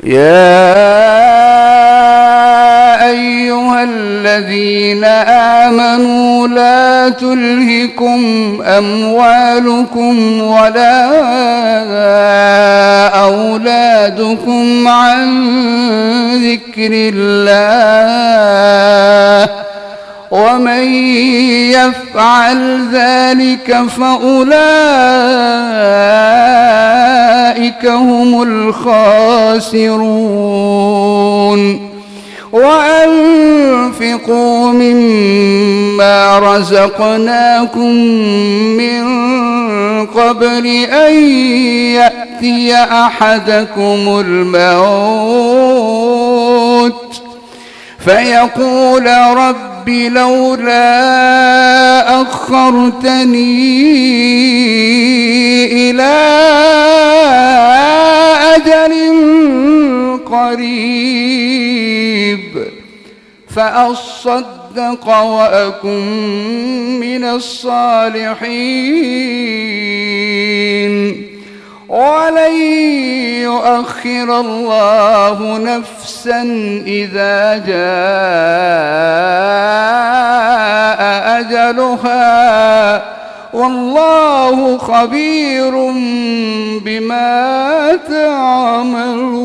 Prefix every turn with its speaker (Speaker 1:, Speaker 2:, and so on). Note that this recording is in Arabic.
Speaker 1: يا أيها الذين آمنوا لا تلهكم أموالكم ولا أولادكم عن ذكر الله ومن يفعل ذلك فأولئك هم الخاسرون وأنفقوا مما رزقناكم من قبل أن يأتي أحدكم الموت فيقول رب لولا أخرتني إلى أجل قريب فأصدق وأكن من الصالحين ولن يؤخر الله نفسا إذا جاء أجلها والله خبير بما تعملون.